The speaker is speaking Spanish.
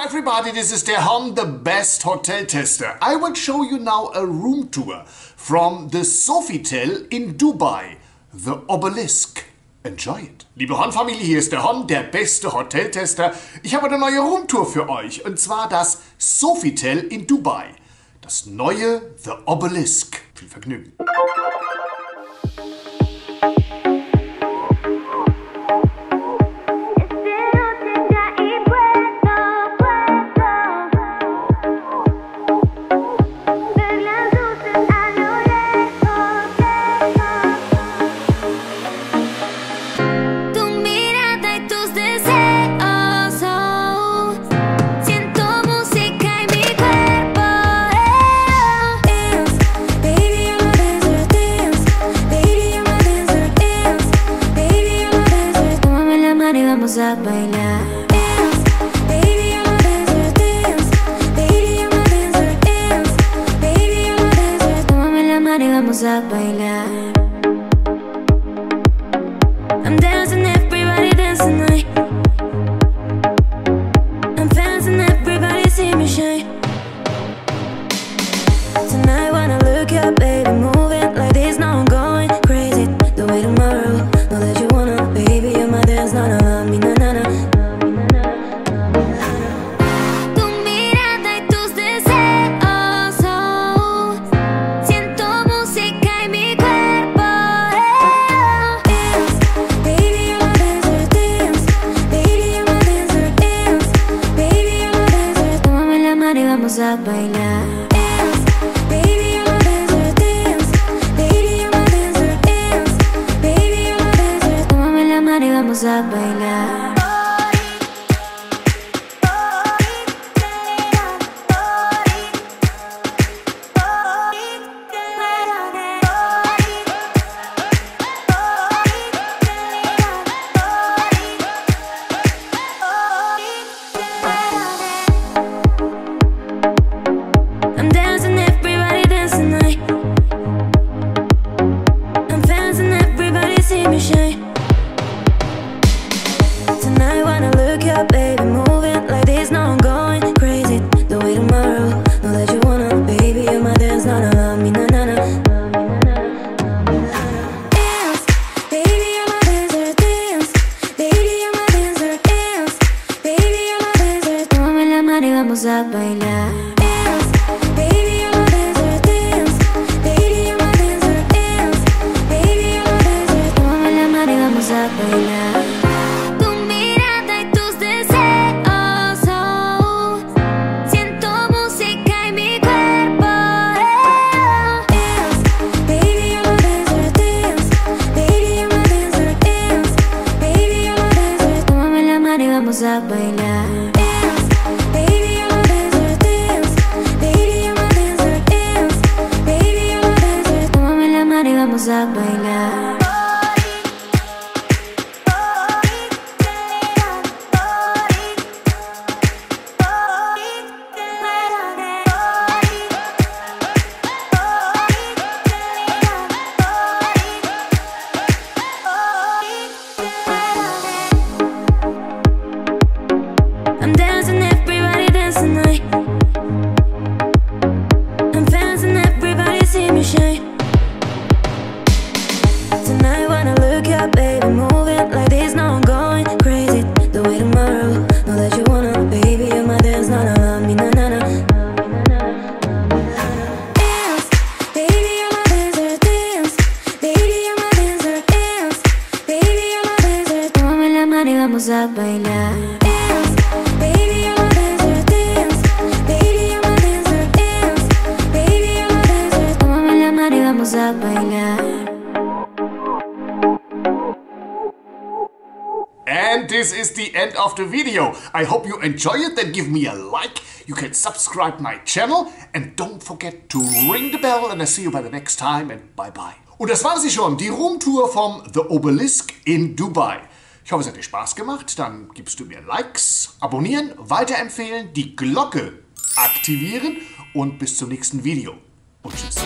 everybody, this is derhon, the best hotel tester. I will show you now a room tour from the Sofitel in Dubai, the Obelisk. Enjoy it. Liebe HON-Familie, hier ist derhon, der beste Hoteltester. Ich habe eine neue Roomtour für euch, und zwar das Sofitel in Dubai. Das neue The Obelisk. Viel Vergnügen. A bailar. Tómame la mano y vamos a bailar. I'm dancing, everybody dancing tonight. I'm dancing, everybody see me shine. Tonight when I look up, baby, move it like this. Now I'm going crazy. The way tomorrow, know that you wanna, baby, you're my dance, not a vamos a bailar. Baby, I'm a dancer, dance. Baby, I'm a dancer, dance. Baby, I'm a dancer. Tómame la mano y vamos a bailar. Tonight when I look up, baby, move it like this. Now I'm going crazy. The way tomorrow, know that you wanna, baby, you're my dance, na na na, me na na na. Dance, baby, I'm a dancer, dance. Baby, I'm a dancer, dance. Baby, I'm a dancer. Tómame la mano y vamos a bailar. Dance, baby, I'm a dancer, dance. Baby, I'm a dancer, dance. Baby, I'm a dancer. Tómame la mano y vamos a bailar. Vamos a bailar. Dance, baby, I'm a dancer, dance. Baby, I'm a dancer, dance. Baby, I'm a dancer. Tómame la mano y vamos a bailar. I'm dancing, everybody dancing tonight. I'm dancing, everybody see me shine. Tonight when I look up, baby, move it like this. Now I'm going crazy. The way tomorrow, know that you wanna, baby, you're my dance, na na na, me na na na. Dance, baby, I'm a dancer, dance. Baby, I'm a dancer, dance. Baby, I'm a dancer. Tómame la mano y vamos a bailar. Baby, I'm a dancer, dance. Baby, I'm a dancer, dance. Baby, I'm a dancer. Tómame la mano y vamos a bailar. And this is the end of the video. I hope you enjoy it. Then give me a like. You can subscribe my channel. And don't forget to ring the bell. And I'll see you by the next time. And bye-bye. Und das war sie schon. Die Roomtour vom The Obelisk in Dubai. Ich hoffe, es hat dir Spaß gemacht. Dann gibst du mir Likes, abonnieren, weiterempfehlen, die Glocke aktivieren und bis zum nächsten Video. Und tschüss.